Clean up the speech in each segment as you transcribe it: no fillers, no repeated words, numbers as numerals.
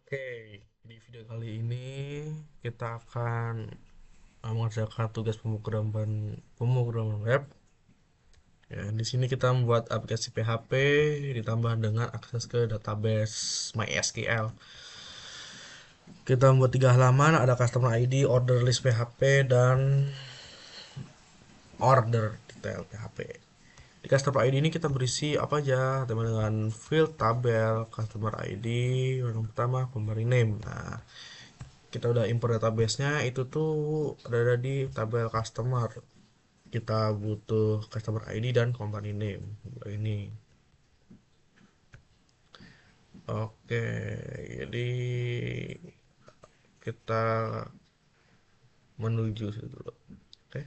Oke, di video kali ini kita akan mengerjakan tugas pemrograman web. Ya, di sini kita membuat aplikasi PHP ditambah dengan akses ke database MySQL. Kita membuat 3 halaman, ada customer ID, order list PHP, dan order detail PHP. Di customer ID ini kita berisi apa aja, teman dengan field, tabel, customer ID, yang pertama, company name. Nah, kita udah import database-nya, itu tuh ada di tabel customer. Kita butuh customer ID dan company name ini. Oke, jadi kita menuju situ dulu. Oke.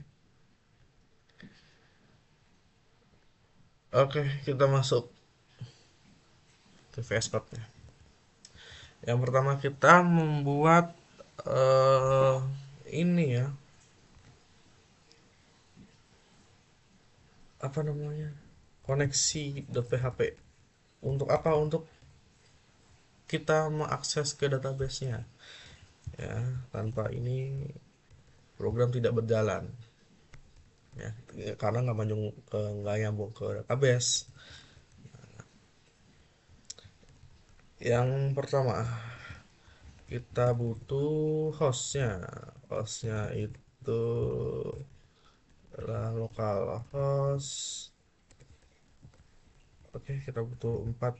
Oke, kita masuk ke VS Code-nya. Yang pertama kita membuat eh ini ya, apa namanya? Koneksi.php. Untuk apa? Untuk kita mengakses ke database-nya. Ya, tanpa ini program tidak berjalan. Ya, karena nggak nyambung ke database. Yang pertama, kita butuh hostnya itu adalah localhost. Oke, kita butuh 4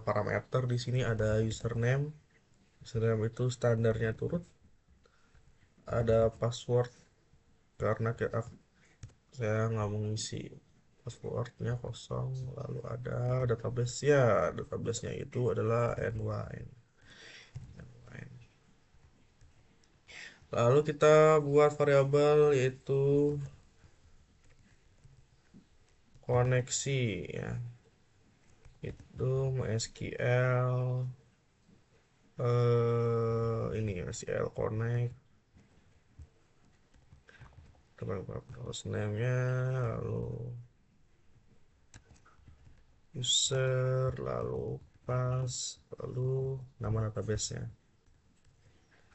parameter. Di sini ada username itu standarnya turut, ada password karena saya nggak mengisi passwordnya kosong, lalu ada database, ya databasenya itu adalah n1. Lalu kita buat variabel yaitu koneksi, ya, itu MySQL, ini MySQL connect, hostname-nya, lalu user, lalu pass, lalu nama database-nya.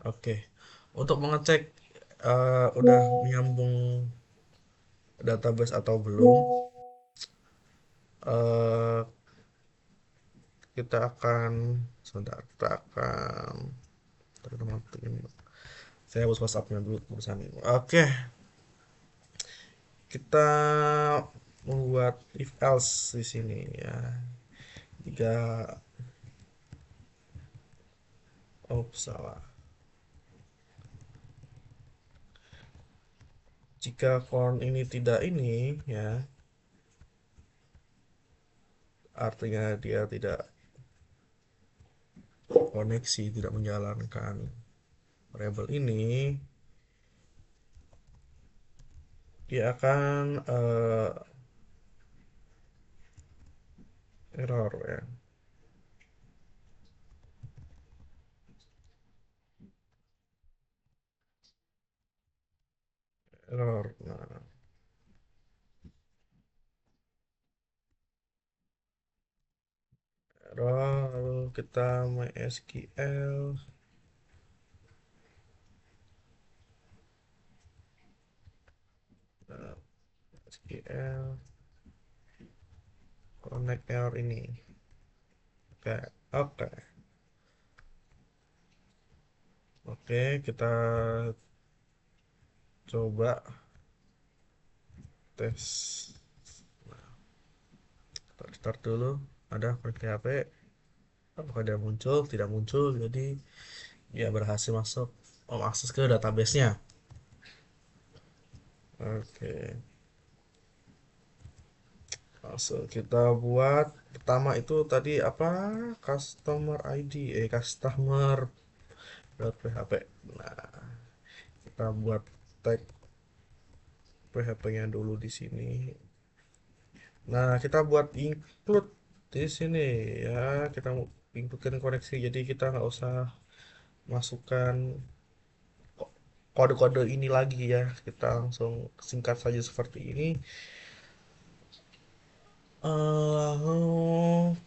Oke, untuk mengecek udah menyambung database atau belum, eh, kita akan sebentar, kita akan saya hapus WhatsApp-nya dulu barusan. Oke, kita membuat if else di sini ya. Jika salah. Jika kon ini tidak ini ya, artinya dia tidak koneksi, tidak menjalankan variabel ini, dia akan error ya. Error. Nah, error, lalu kita MySQL, SQL connect error ini. Oke, oke. Oke, kita coba tes. Kita start dulu. Ada connect HP. Apakah dia muncul? Tidak muncul. Jadi dia berhasil masuk akses ke database-nya. Oke. Langsung kita buat pertama itu tadi apa? Customer ID, customer.php. Nah, kita buat tag PHP-nya dulu di sini. Nah, kita buat include di sini ya. Kita includekan koneksi, jadi kita nggak usah masukkan kode-kode ini lagi ya. Kita langsung singkat saja seperti ini. Lalu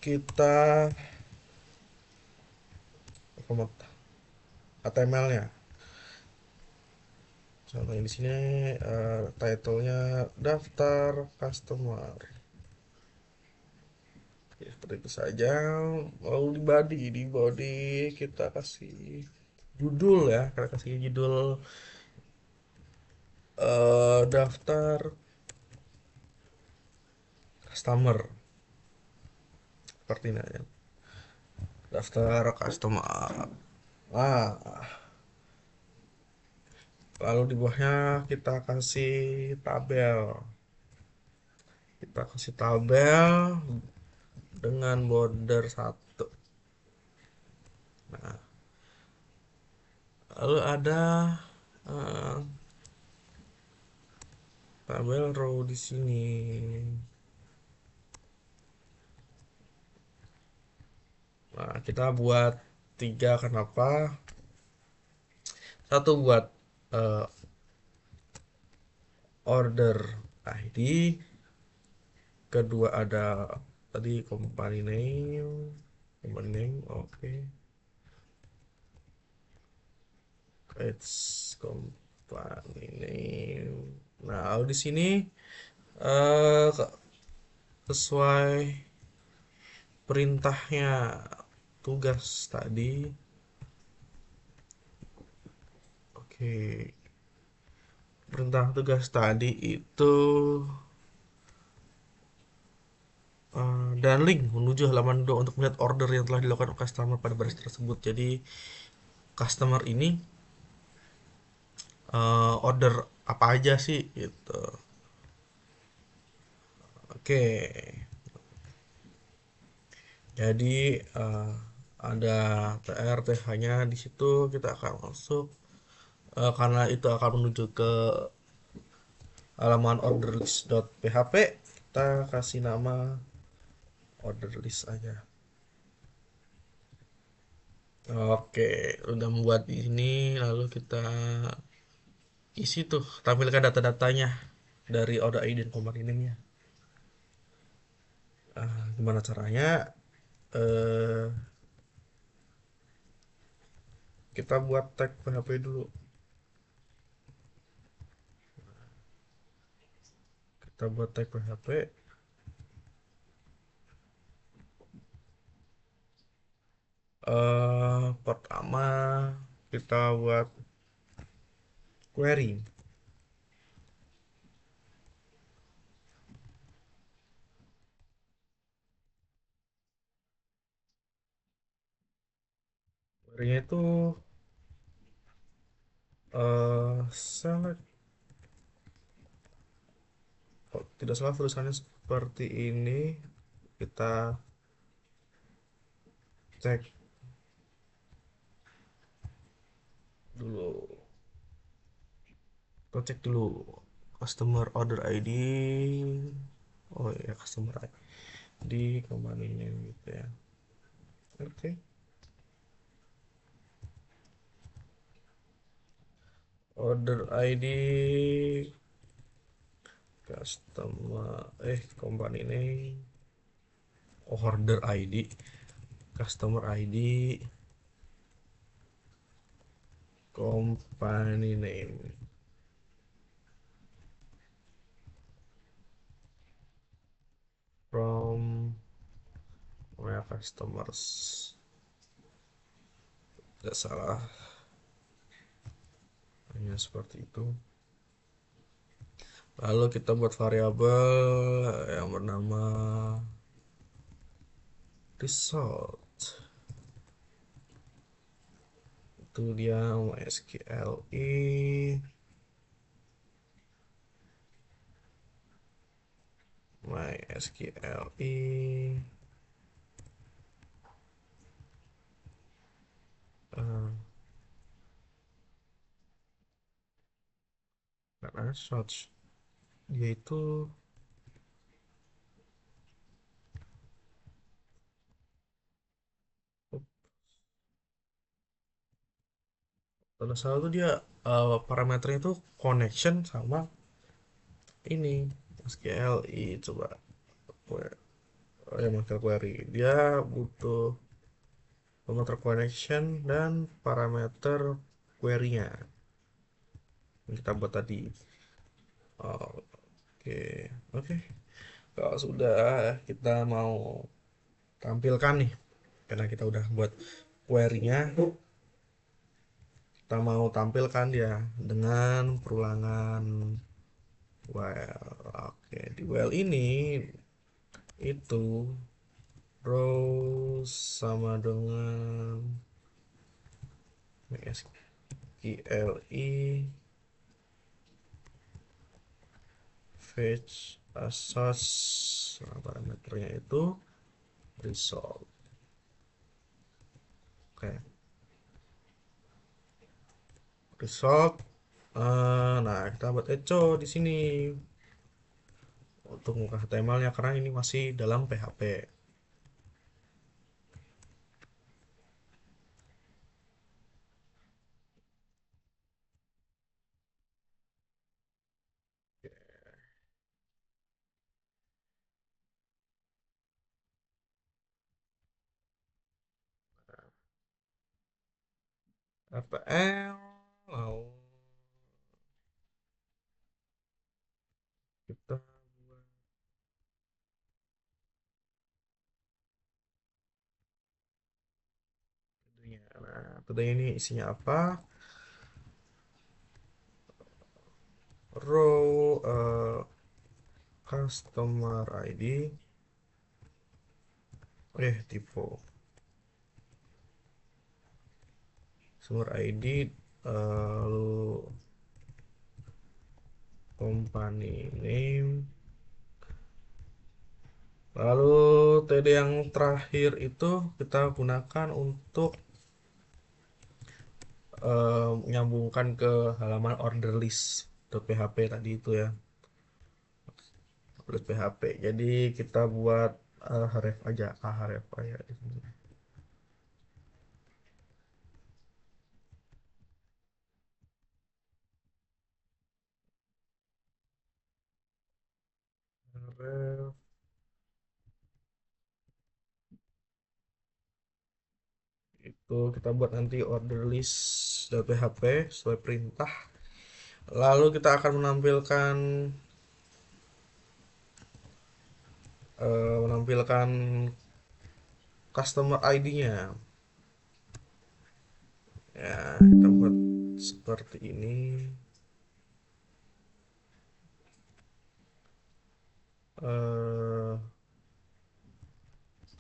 kita format HTML-nya. Contohnya di sini title-nya daftar customer. Ya, seperti itu saja. Lalu di body kita kasih judul ya, kita kasih judul daftar customer seperti ini ya. Daftar customer. Nah, lalu di bawahnya kita kasih tabel. Kita kasih tabel dengan border 1. Nah, lalu ada eh, tabel row di sini. Nah, kita buat 3, kenapa? Satu buat eh, order ID, kedua ada tadi company name, oke. It's company name. Nah, lalu di sini eh, sesuai perintahnya tugas tadi. Oke, perintah tugas tadi itu dan link menuju halaman 2 untuk melihat order yang telah dilakukan customer pada baris tersebut. Jadi customer ini order apa aja sih gitu. Oke, jadi ada TR-TH-nya di situ kita akan masuk karena itu akan menuju ke halaman orderlist.php. Kita kasih nama order list aja. Oke, udah membuat ini, lalu kita isi tuh, tampilkan data-datanya dari order ID dan command name-nya. Gimana caranya? Eh, kita buat tag PHP dulu. Kita buat tag PHP. Pertama kita buat query. Query-nya itu select. Oh, tidak salah tulisannya seperti ini. Kita cek dulu. Kita cek dulu customer order ID. Oh ya, customer ID kembalinya gitu ya. Oke. Order ID customer company name, order ID, customer ID, company name. From my customers. Tidak salah, hanya seperti itu. Lalu kita buat variabel yang bernama result. Itu dia mysqli uh, karena search dia itu kalau salah tuh dia parameternya itu connection sama ini SQLi. Coba oh ya, query dia butuh parameter connection dan parameter query-nya yang kita buat tadi. Oke, oke. Kalau sudah, kita mau tampilkan nih, karena kita udah buat query-nya, kita mau tampilkan dia dengan perulangan while. Oke, di while ini itu row sama dengan SQLi fetch assoc, nah, parameternya itu result. Oke, result. Nah, kita buat echo di sini untuk muka HTML-nya karena ini masih dalam PHP. RTL lalu kita buat today-nya. Nah, today ini isinya apa? Row customer ID, typo customer ID, lalu company name, lalu TD yang terakhir itu kita gunakan untuk menyambungkan ke halaman order list .php tadi itu ya, .php. Jadi kita buat href aja, href aja di sini. Href itu kita buat nanti order list .php sesuai perintah. Lalu kita akan menampilkan customer ID-nya. Ya, kita buat seperti ini.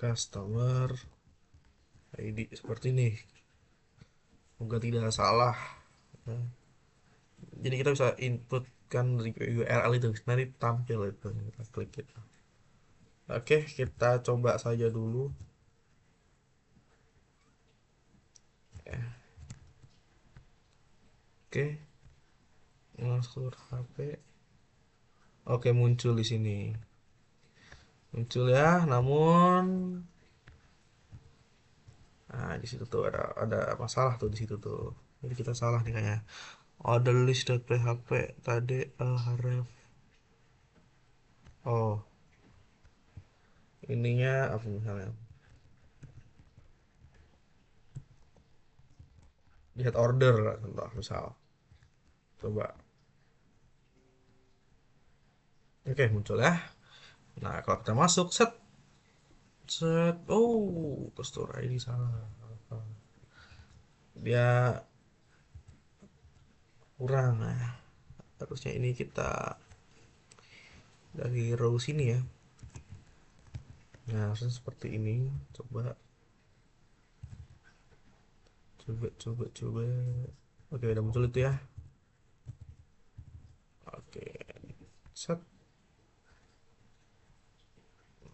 Customer ID seperti ini. Semoga tidak salah. Nah, jadi kita bisa inputkan dari URL itu, nanti tampil itu. Kita klik itu. Oke, kita coba saja dulu. Oke, masuk HP. Oke, muncul di sini. Muncul ya, namun nah di situ tuh ada masalah tuh di situ tuh. Jadi kita salah nih kayaknya. Order list.php tadi href. Oh, ininya apa misalnya? Lihat order contoh misal. Coba. Oke, muncul ya. Nah, kalau kita masuk set set, oh, customer ID salah. Dia kurang. Nah, harusnya ini kita dari row sini ya. Nah, harusnya seperti ini. Coba coba. Oke, udah muncul itu ya. Oke, set.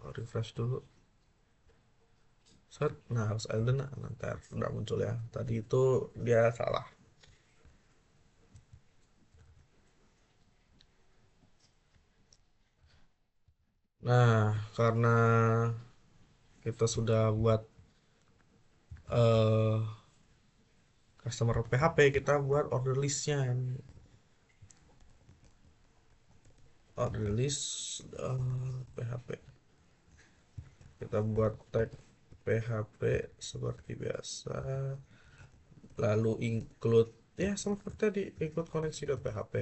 Refresh dulu. Set. Nah, harus ada. Nah, nanti udah muncul ya. Tadi itu dia salah. Nah, karena kita sudah buat eh customer PHP, kita buat order listnya. Order list PHP. Kita buat tag PHP seperti biasa, lalu include ya seperti tadi, include koneksi.php.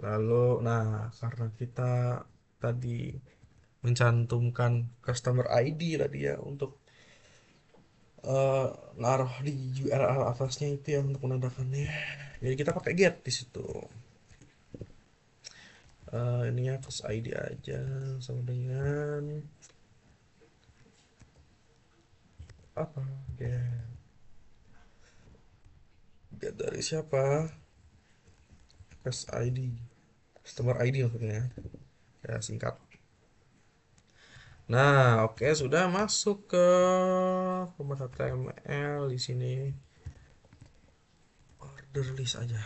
Lalu nah, karena kita tadi mencantumkan customer ID tadi ya untuk naruh di URL atasnya itu yang untuk menandakannya. Jadi kita pakai get di situ. Ininya plus ID aja sama dengan apa? Get dari siapa? Plus ID, customer ID maksudnya ya, singkat. Nah, oke, sudah masuk ke format HTML di sini. Order list aja.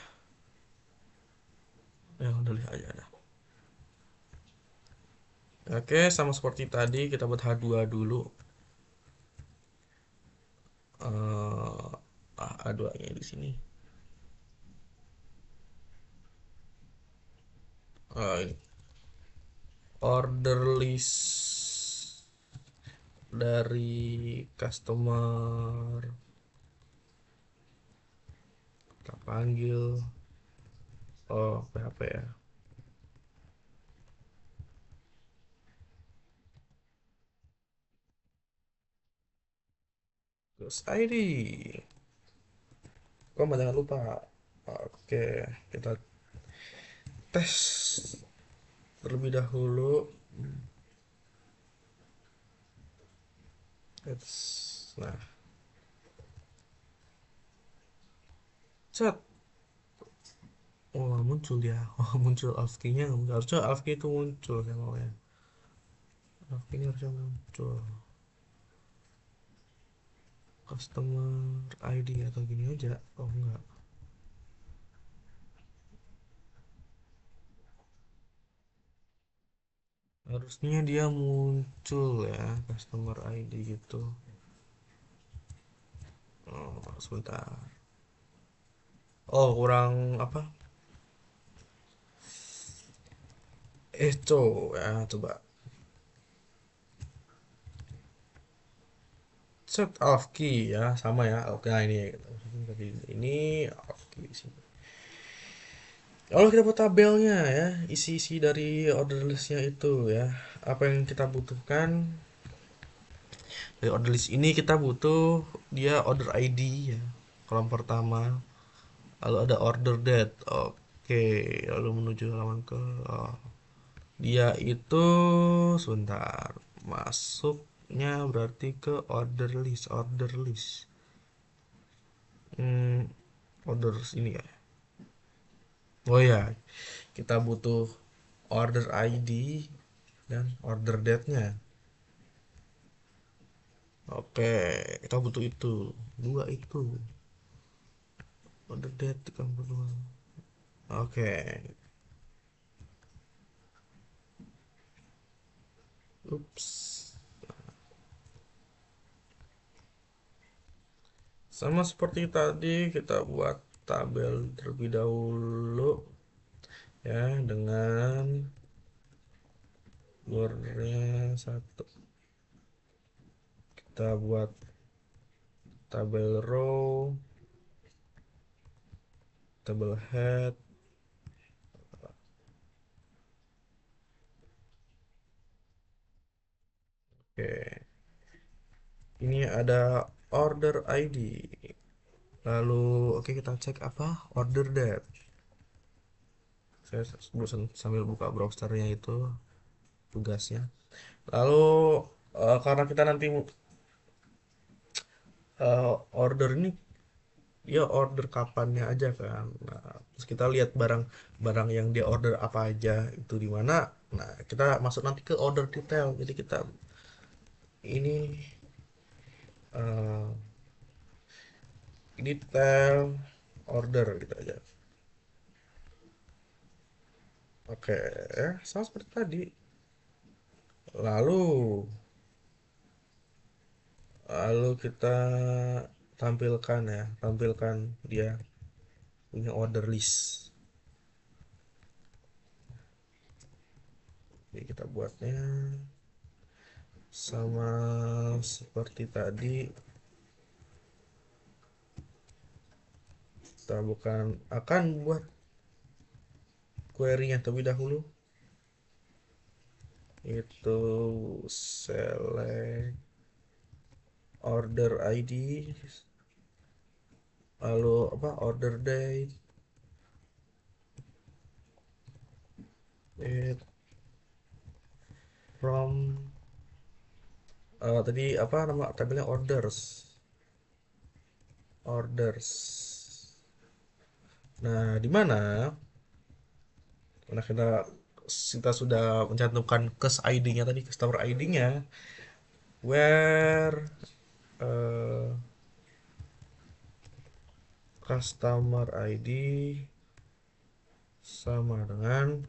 Ya, order list aja dah. Oke, sama seperti tadi kita buat H2 dulu. H2-nya di sini. Ini. Order list dari customer, kita panggil PHP ya. Terus ID. Jangan lupa. Oke, kita tes terlebih dahulu. Nah, chat. Oh, muncul ya. Oh, muncul ASCII-nya. Harusnya ASCII itu muncul ya mau ya. ASCII ini harusnya muncul. Customer ID atau gini aja. Oh, enggak. Harusnya dia muncul ya, customer ID gitu. Oh, sebentar. Oh, kurang apa? Echo ya, coba. Set of key ya, sama ya. Oke, nah ini ini of key di sini. Kalau kita buat tabelnya ya, isi-isi dari order listnya itu ya, apa yang kita butuhkan dari order list ini, kita butuh dia order ID ya, kolom pertama, lalu ada order date. Oke, lalu menuju halaman ke oh, dia itu sebentar, masuknya berarti ke order list hmm, order ini ya. Oh ya, kita butuh order ID dan order date-nya. Oke, kita butuh itu. Dua itu. Order date kan berdua. Oke. Ups. Sama seperti tadi, kita buat tabel terlebih dahulu ya, dengan bordernya satu. Kita buat tabel row, tabel head. Oke. Ini ada order ID. Lalu oke, kita cek apa? Order date. Saya sambil buka browsernya itu tugasnya. Lalu karena kita nanti order ini dia order kapannya aja kan. Nah, terus kita lihat barang-barang yang dia order apa aja itu di mana. Nah, kita masuk nanti ke order detail. Jadi kita ini uh, detail order gitu aja. Oke, ya, sama seperti tadi. Lalu lalu kita tampilkan ya, tampilkan dia punya order list. Jadi kita buatnya sama seperti tadi, kita bukan akan buat query yang terlebih dahulu, itu select order ID, lalu apa, order date, it from tadi apa nama tabelnya, orders. Nah, di mana karena kita sudah mencantumkan case ID-nya tadi, customer ID-nya, where eh, customer ID sama dengan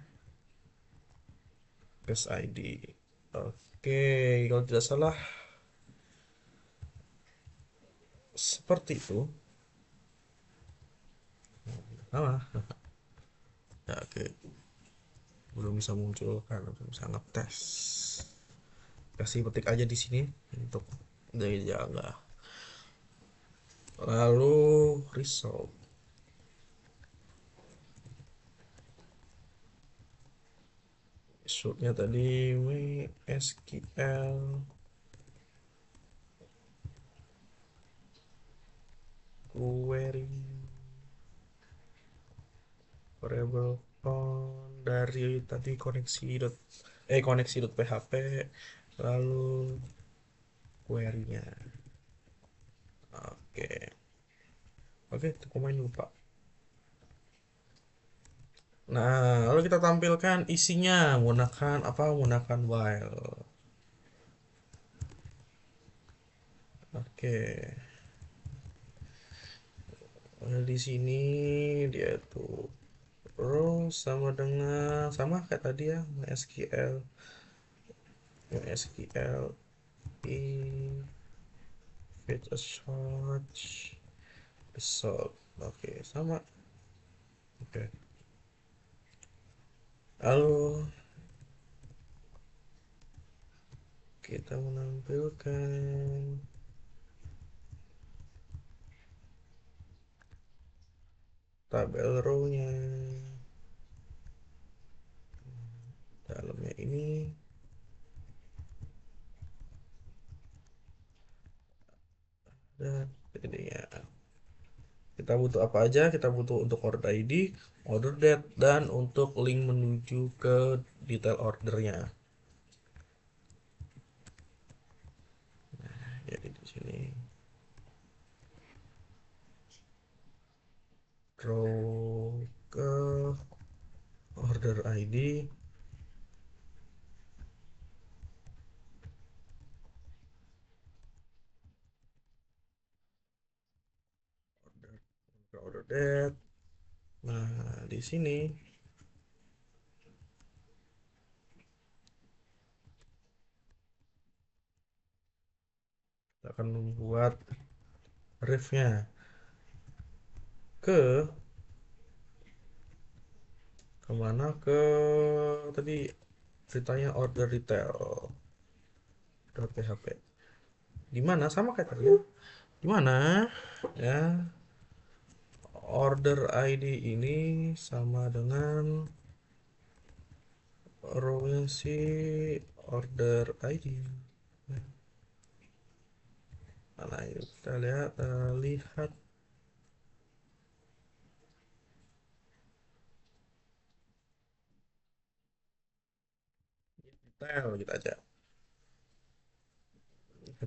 case ID. Oke, kalau tidak salah seperti itu. Sama. Ya, oke. Belum bisa muncul karena belum bisa ngetes. Kasih petik aja di sini untuk dari jaga. Lalu result. Resultnya tadi MySQL query variable count dari tadi koneksi.php, lalu query-nya. Oke. Oke, itu pemain lupa. Nah, lalu kita tampilkan isinya menggunakan apa? Menggunakan while. Oke. Nah, di sini dia tuh row sama dengan sama kayak tadi ya, MySQL in fetch a search result. Oke, sama. Oke. Lalu kita menampilkan tabel row-nya. Dalamnya ini dan jadinya kita butuh apa aja? Kita butuh untuk order ID, order date, dan untuk link menuju ke detail ordernya. Jadi di sini row ke order ID, order date. Nah, di sini kita akan membuat ref-nya ke kemana, ke tadi ceritanya order detail .php. Di mana sama kayak tadi ya. Di mana ya, order ID ini sama dengan row-nya si order ID. Nah, ini kita lihat detail kita aja.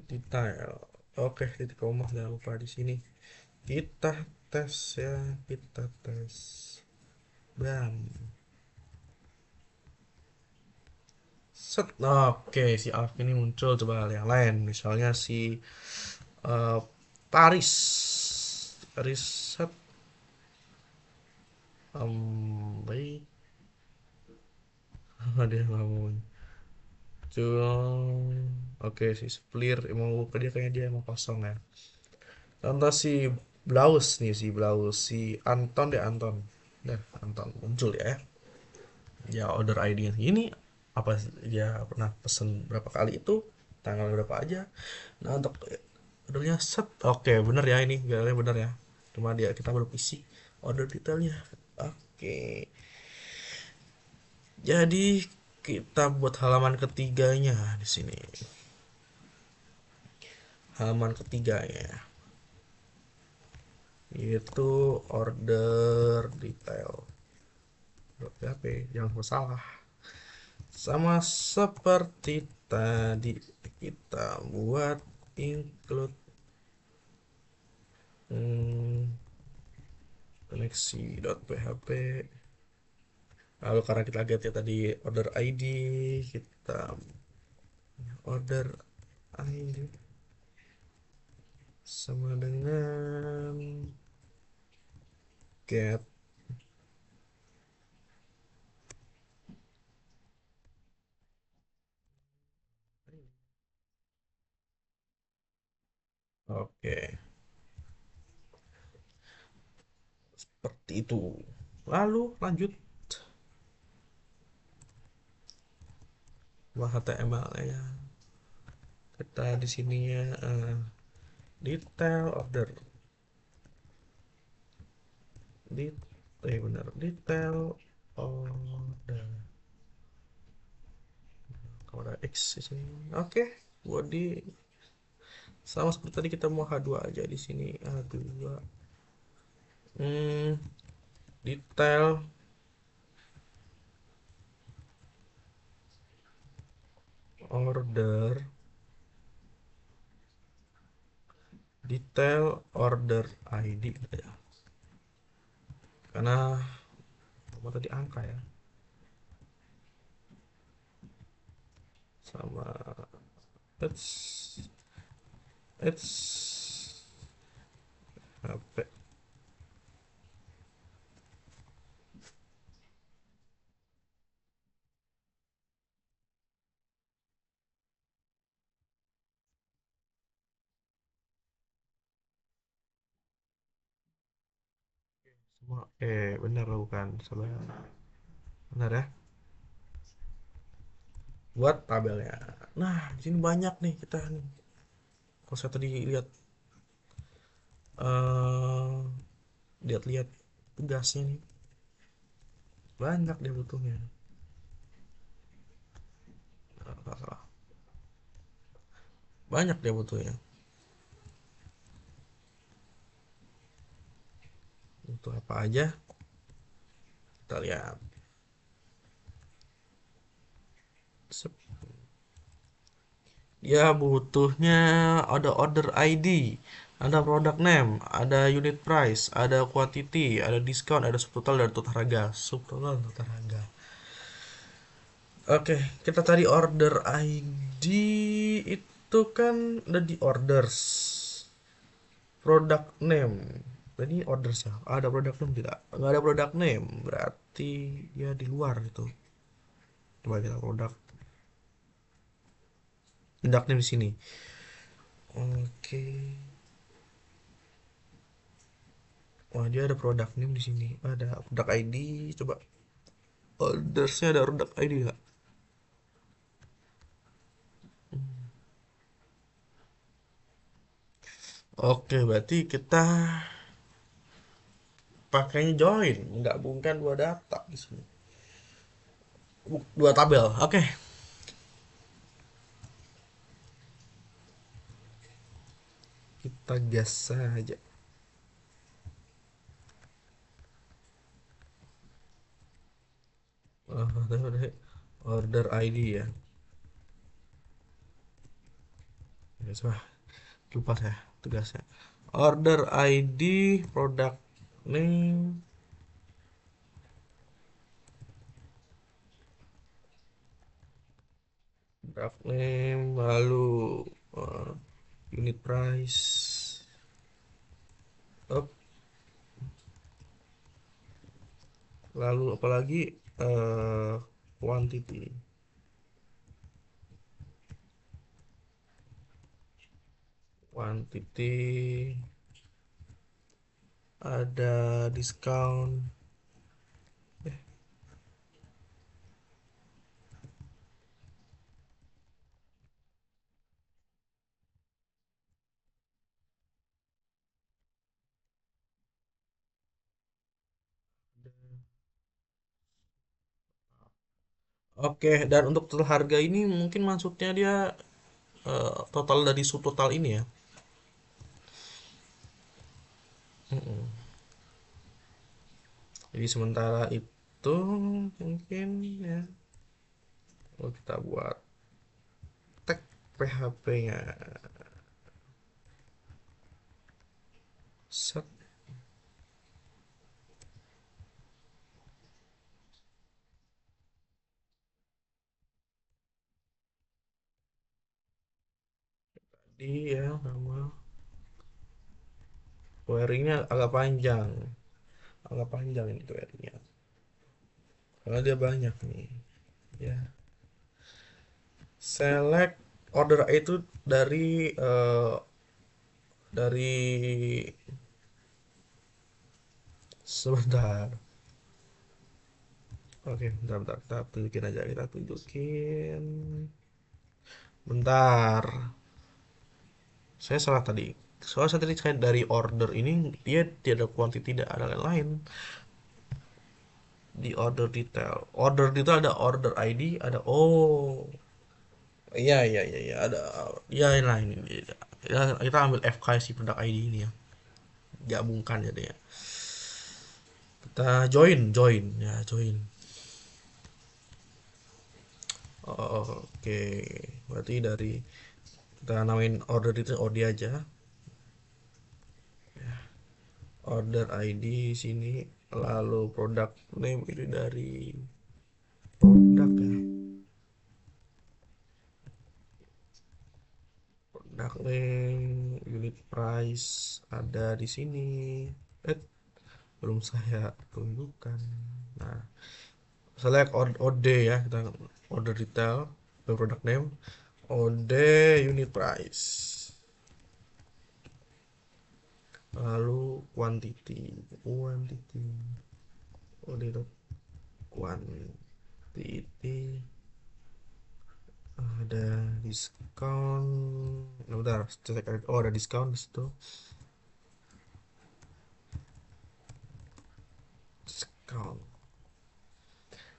Detail. Oke, titik koma jangan lupa di sini. Kita tes ya, kita tes. Bam. Set. Oke, si Alf ini muncul. Coba yang lain. Misalnya si eh, Paris. Paris set. Baik. Dia nggak mau muncul. Oke, si Splir mau ke dia, kayaknya dia emang kosong ya. Contoh si Blaus nih, si Blaus, si Anton deh, Anton. Nah, Anton muncul ya. Ya order ID yang ini apa dia pernah pesen berapa kali itu? tanggal berapa aja. Nah, untuk ordernya set, oke bener ya, ini gak bener ya, cuma dia kita belum isi order detailnya. Oke, jadi kita buat halaman ketiganya di sini, halaman ketiganya itu order detail PHP, jangan salah. Sama seperti tadi kita buat include koneksi.php. Lalu karena kita lihat ya tadi order ID, kita order ID sama dengan get. Oke, seperti itu. Lalu lanjut HTML ya. Kita di sininya detail order. Benar, detail order. Kalau ada X di sini. Oke, body sama seperti tadi, kita mau H2 aja di sini. H2. Detail order, detail order ID ya. Karena apa tadi angka ya. Sama it's HP. Semua benar bukan sebenarnya. Benar ya. Buat tabelnya. Nah, di sini banyak nih kita nih. Kalau saya tadi lihat eh lihat-lihat tugasnya nih. Banyak dia butuhnya. Nggak salah. Banyak dia butuhnya. Butuh apa aja? Kita lihat. Sep. Ya butuhnya ada order ID, ada product name, ada unit price, ada quantity, ada discount, ada subtotal dan total harga. Subtotal dan total harga. Oke, kita cari order ID itu kan ada di orders. Product name. Ini orders ya. Ada product name tidak? Nggak ada product name. Berarti dia di luar itu. Coba kita product name di sini. Oke. Wah, dia ada product name di sini. Ada product ID. Coba ordersnya ada product ID nggak? Oke, berarti kita pakainya join, menggabungkan dua data di sini. Dua tabel. Oke, kita gas saja. Order ID ya. Ya, coba lupa saya tugasnya. Order ID, product name, lalu uh, unit price. Up. Lalu apalagi quantity. Quantity, ada discount. Oke, dan untuk total harga ini mungkin maksudnya dia total dari subtotal ini ya. Mm-mm. Jadi sementara itu mungkin ya, kalau kita buat tag PHP-nya set di ya nama query-nya agak panjang ini query-nya karena dia banyak nih ya. Select order itu dari sebentar. Oke, bentar, kita tunjukin aja, kita tunjukin. Bentar, saya salah tadi. Soalnya saya tadi saya dari order ini dia tidak quantity, tidak ada lain-lain di order detail. Order detail ada order ID, ada oh iya iya iya iya ada ya lah ini ya, kita ambil FK si produk ID ini ya, gabungkan jadi ya. Kita join ya join. Oh, oke, berarti dari kita namain order itu OD aja. Order ID sini, lalu product name ini dari produk ya. Product name, unit price ada di sini. Eh, belum saya tunjukkan. Nah, select OD ya, kita order detail, product name, OD unit price, lalu quantity, OD quantity, ada diskon. Nah, bentar, oh ada diskon di situ. Diskon.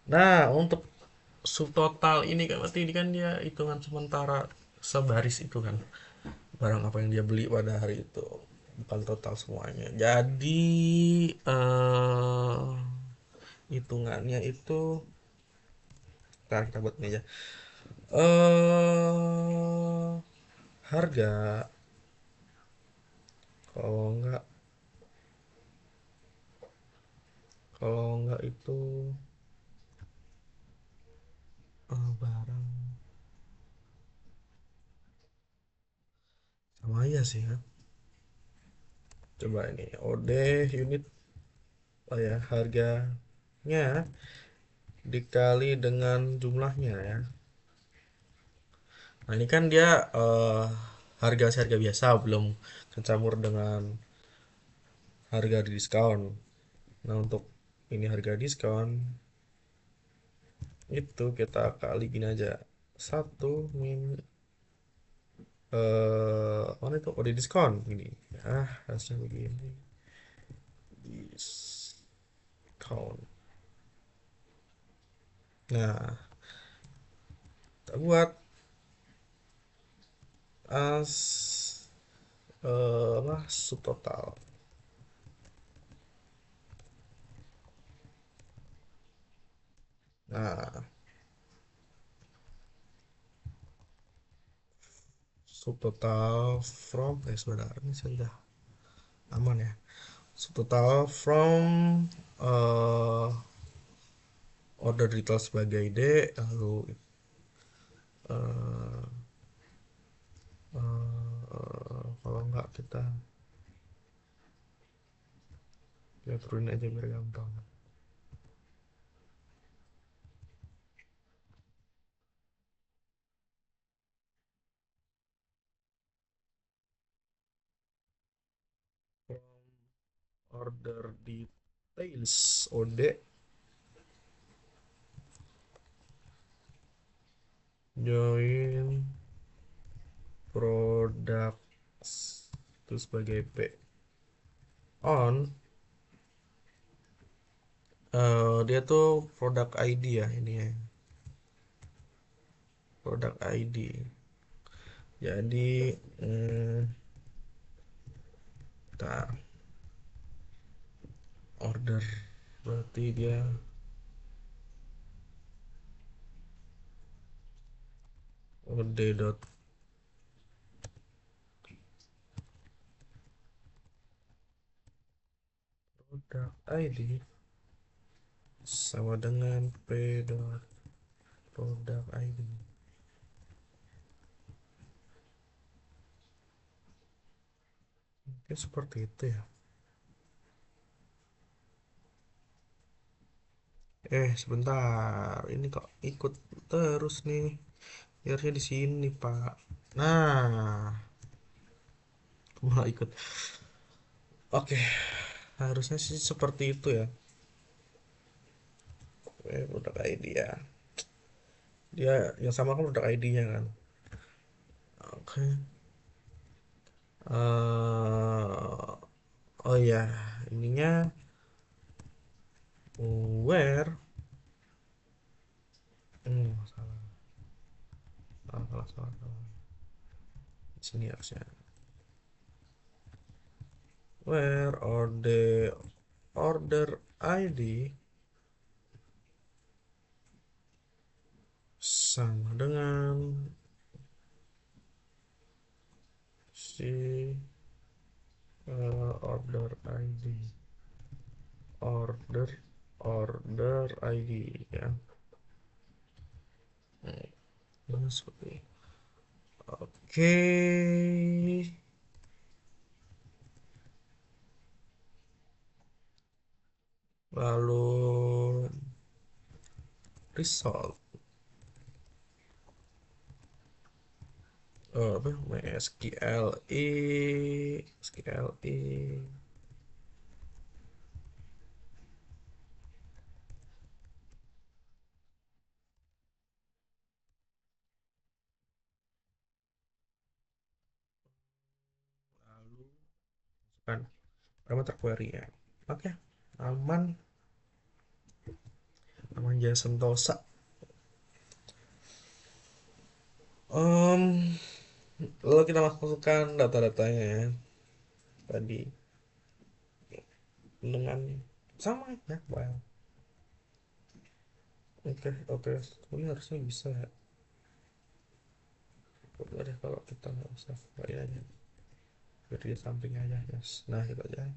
Nah, untuk subtotal ini kan berarti ini kan dia hitungan sementara sebaris itu kan. Barang apa yang dia beli pada hari itu. Bukan total semuanya. Jadi hitungannya itu ntar kita buat ini aja. Harga kalau enggak itu barang sama aja sih ya. Coba ini OD unit, oh ya, harganya dikali dengan jumlahnya ya. Nah, ini kan dia harga biasa, belum kecampur dengan harga diskon. Nah, untuk ini harga diskon itu kita kali gini aja. Satu min mana itu? Oh, di diskon gini. Harusnya begini. Diskon. Nah, kita buat as apa subtotal. Nah, subtotal from sebentar ini sudah aman ya. Subtotal from eh, order detail sebagai D, lalu eh, kalau nggak kita turunin aja biar gampang. From order details OD join products itu sebagai P on dia tuh produk ID ya ini ya. produk ID. Jadi kita order, berarti dia od produk ID sama dengan produk ID. Mungkin seperti itu ya. Sebentar, ini kok ikut terus nih, harusnya di sini Pak. Nah, malah ikut. Oke, harusnya sih seperti itu ya. Produk ID ya, dia yang sama kan produk ID-nya kan. Oke. Oh ya, ininya where. Salah, salah, salah, salah, salah. Di sini harusnya where order ID sama dengan si order ID, order order ID ya. Nah, seperti ini. Oke, lalu result, apa SQLi lalu kan parameter query ya. Oke, aman, aman Jaya Sentosa. um, Lalu kita masukkan data-datanya ya tadi dengan sama ya. Well, oke, ini harusnya bisa ya. Udah deh, kalau kita nggak usah pakai aja, biar dia samping aja, yes. Nah, gitu aja.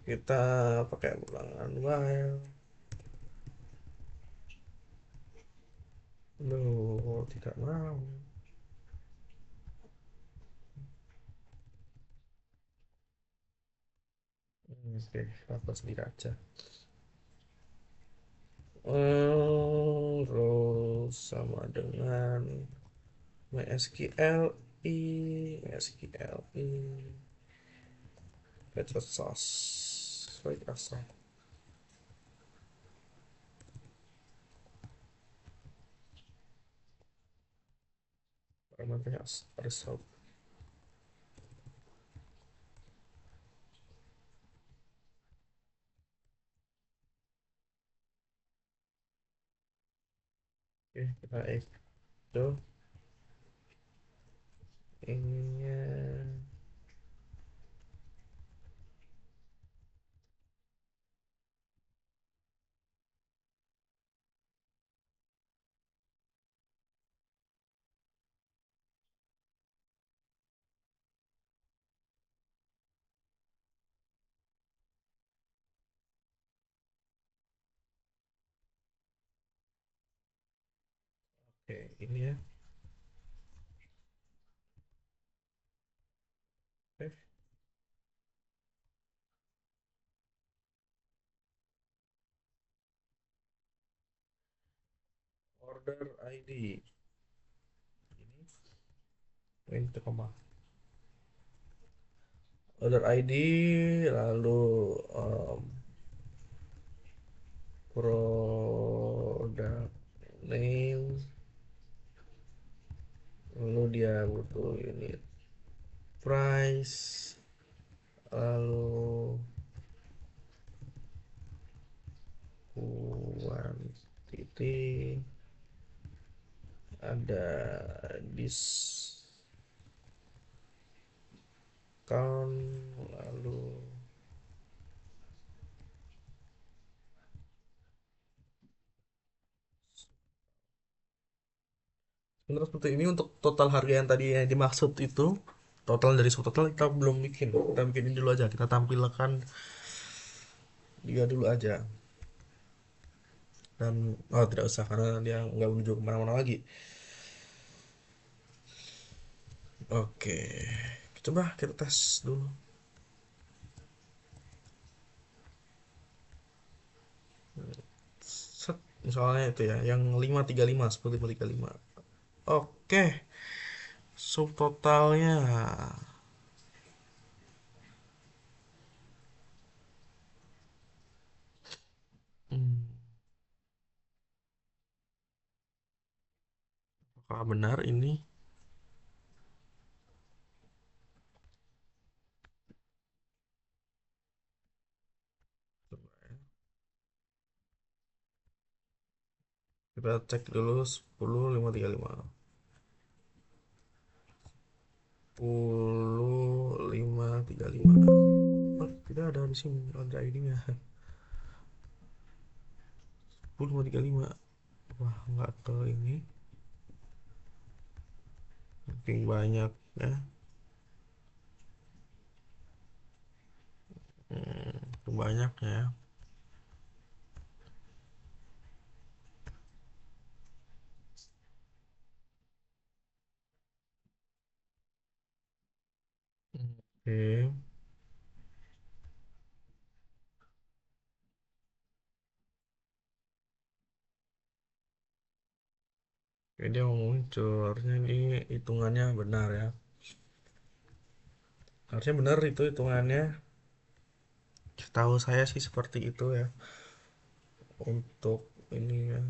Kita pakai ulangan while. Loh, tidak mau. Oke, apa sendiri aja. Terus sama dengan MySQLi Petrus sauce baik asal namanya result. Oke, kita itu ininya. Oke, ini ya. Oke, order ID ini itu koma order ID, lalu product name, lalu dia butuh unit price, lalu quantity liquidity, ada discount, lalu sebenarnya seperti ini untuk total harga yang tadi yang dimaksud itu. Total dari subtotal kita belum bikin, kita bikin dulu aja, kita tampilkan dia dulu aja. Dan oh tidak usah karena dia nggak menuju kemana-mana lagi. Oke, coba kita tes dulu. Set, misalnya itu ya yang 535 seperti 535. Oke, subtotalnya hmm, apakah benar ini? Coba ya. Kita cek dulu 10.535. 10.535. Oh, tidak ada di sini, ada ID-nya. 10.535. Wah, nggak ke ini. Saking banyak ya. Banyak ya. Oke. Oke, dia mau muncul. Harusnya ini hitungannya benar ya. Harusnya benar itu hitungannya. Tahu saya sih seperti itu ya. Untuk ini ya.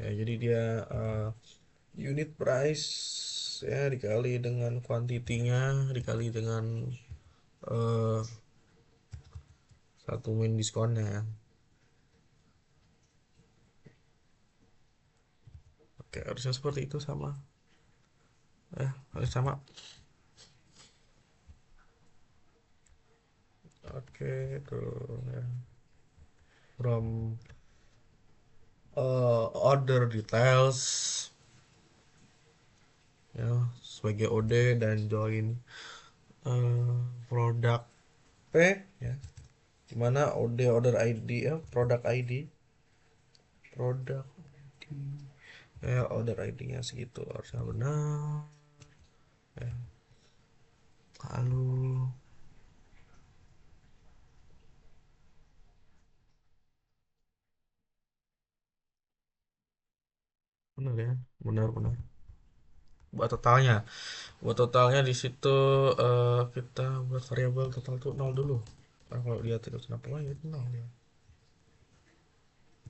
Ya, jadi dia unit price ya dikali dengan kuantitinya dikali dengan eh, satu min diskonnya ya. Oke, harusnya seperti itu sama. Harus sama. Oke, itu ya. From order details ya sebagai OD dan join eh, produk P ya. Dimana OD order ID ya, produk ID, produk ya order ID-nya segitu harusnya benar ya. Lalu benar ya, benar-benar buat totalnya di situ kita buat variabel total itu nol dulu. Nah, kalau dia tidak kenapa ya itu nol ya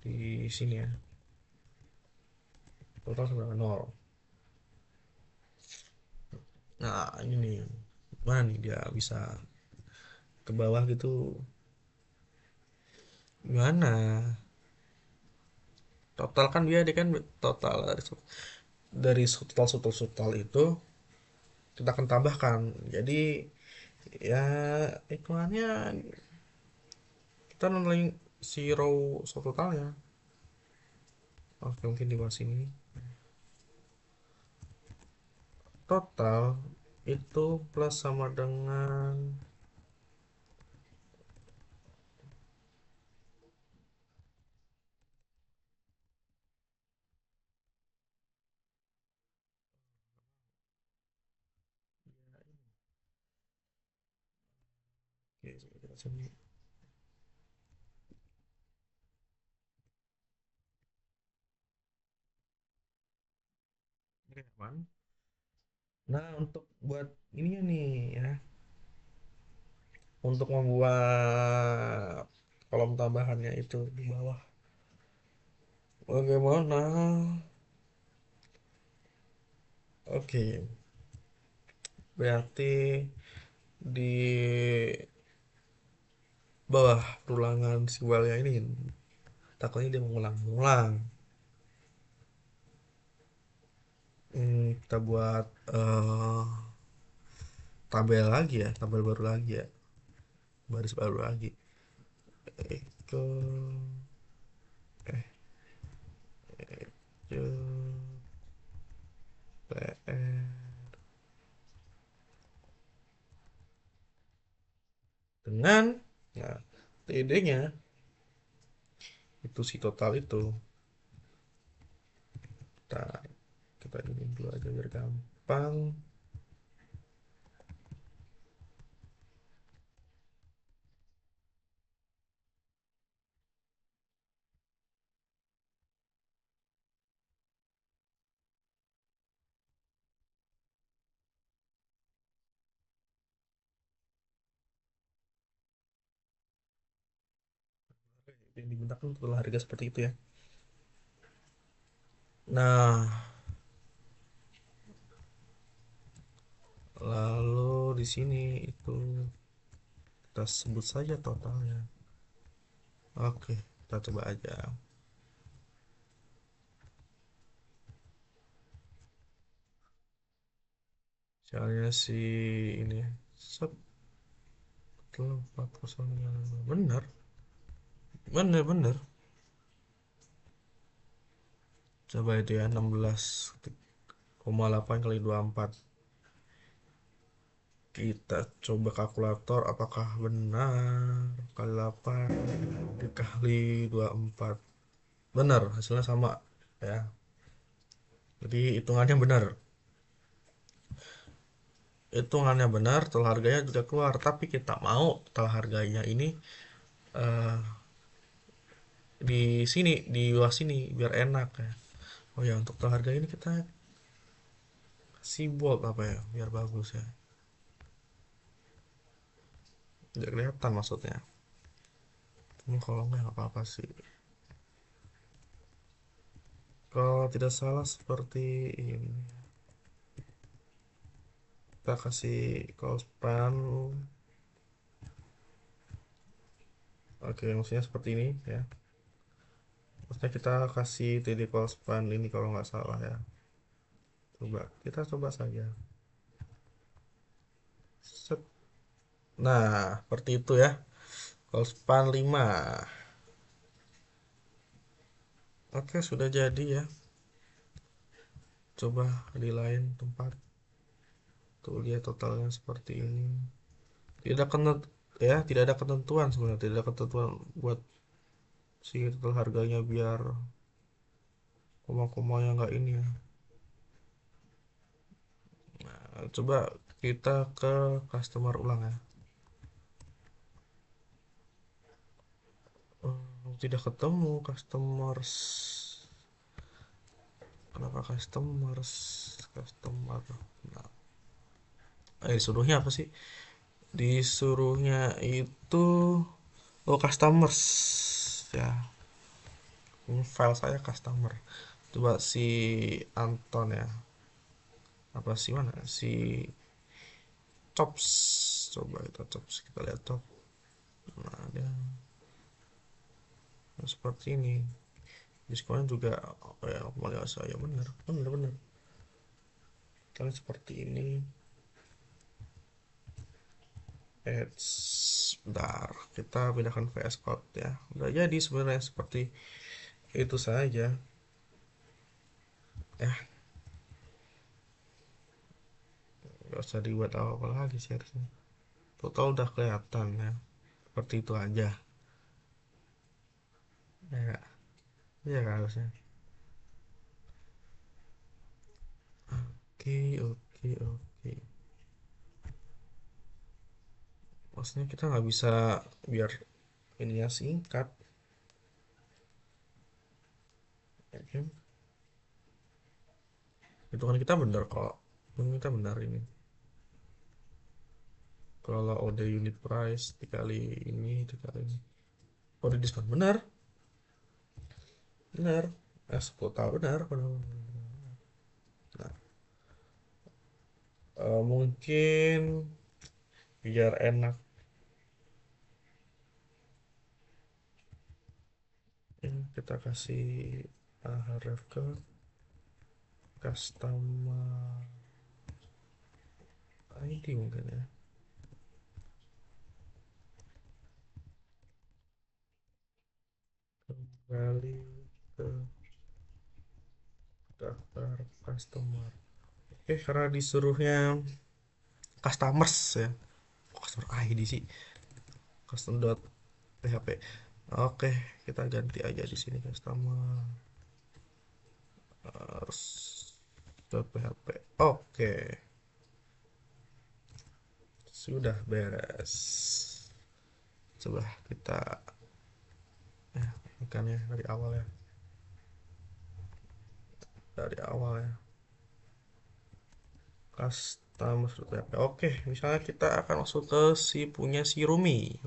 di sini ya, total sebenarnya nol. Nah ini nih, mana nih dia bisa ke bawah gitu, gimana? Total kan dia kan total dari total itu kita akan tambahkan. Jadi ya hitungannya kita nilai zero totalnya. Oke, mungkin di bawah sini. Total itu plus sama dengan oke, kita sini ini aman. Nah, untuk buat ini nih ya, untuk membuat kolom tambahannya itu di bawah. Bagaimana? Oke, berarti di bawah rulangan simbolnya ini takutnya dia mengulang-ulang. Kita buat tabel lagi ya, tabel baru lagi ya, baris baru lagi. Ke eh ke PR dengan, nah, TD-nya itu si total itu. Kita kita ini dulu aja biar gampang. Yang digunakan total harga seperti itu ya. Nah, lalu di sini itu kita sebut saja totalnya. Oke, kita coba aja. Misalnya si ini set 409, benar, benar, benar. Coba itu ya, 16,8 kali 24. Kita coba kalkulator apakah benar. Kali 8 dikali 24. Benar, hasilnya sama ya. Jadi hitungannya benar. Hitungannya benar, total harganya juga keluar. Tapi kita mau total harganya ini eh, di sini, di bawah sini biar enak ya. Oh ya, untuk total harga ini kita kasih bold apa ya, biar bagus ya. Tidak kelihatan maksudnya. Cuma kalau nggak apa-apa sih. Kalau tidak salah seperti ini. Kita kasih close span. Oke, maksudnya seperti ini ya. Maksudnya kita kasih TD close span ini kalau nggak salah ya. Coba, kita coba saja. Set. Nah, seperti itu ya. Close span 5. Oke, sudah jadi ya. Coba di lain tempat. Tuh lihat totalnya seperti ini. Tidak kena ya, tidak ada ketentuan sebenarnya, tidak ada ketentuan buat si total harganya biar koma-komanya nggak ini ya. Nah, coba kita ke customer ulang ya. Tidak ketemu customers. Kenapa customer? Nah, disuruhnya apa sih? Disuruhnya itu customers ya. Ini file saya customer. Coba si Anton ya. Apa sih, mana si Chops? Coba kita Chops, kita lihat Chops. Nah, ada seperti ini. Diskonnya juga, oh ya, kembali saya benar, benar, benar. Kalian seperti ini. Ads, bentar, kita pindahkan VS Code ya. Udah jadi sebenarnya seperti itu saja. Ya, nggak usah dibuat apa-apa lagi sih harusnya. Total udah kelihatan ya. Seperti itu aja. Ya, ya kan harusnya. Oke, oke, oke. Maksudnya kita nggak bisa biar ininya singkat. Oke. Hitungan kita benar kok. Hitungan kita benar ini. Kalau udah unit price dikali ini dikali ini. Oh, di diskon benar. Benar. 10 tahun benar, benar, benar. Nah, mungkin biar enak. kita kasih href ke customer ID mungkin ya. Kembali ke daftar customer. Oke, karena disuruhnya customers ya. Customer ID sih. Custom.php. Oke, kita ganti aja di sini customer .php. Oke, sudah beres. Coba kita ikan ya dari awal ya. Dari awal ya. Customer.php. Oke, misalnya kita akan masuk ke si Rumi.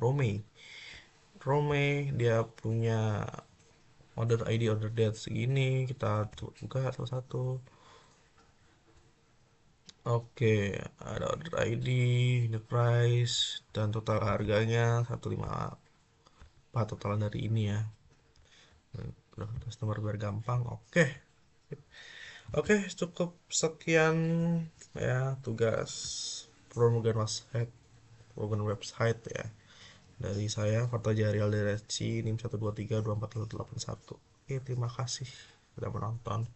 Rome dia punya order ID order date segini, kita buka satu-satu. Oke, ada order ID, unit price, dan total harganya 154 total dari ini ya. Udah customer biar gampang. Oke. Oke, cukup sekian ya tugas program website ya. Dari saya Farta Jahrial dari NIM 1232481. Oke, terima kasih sudah menonton.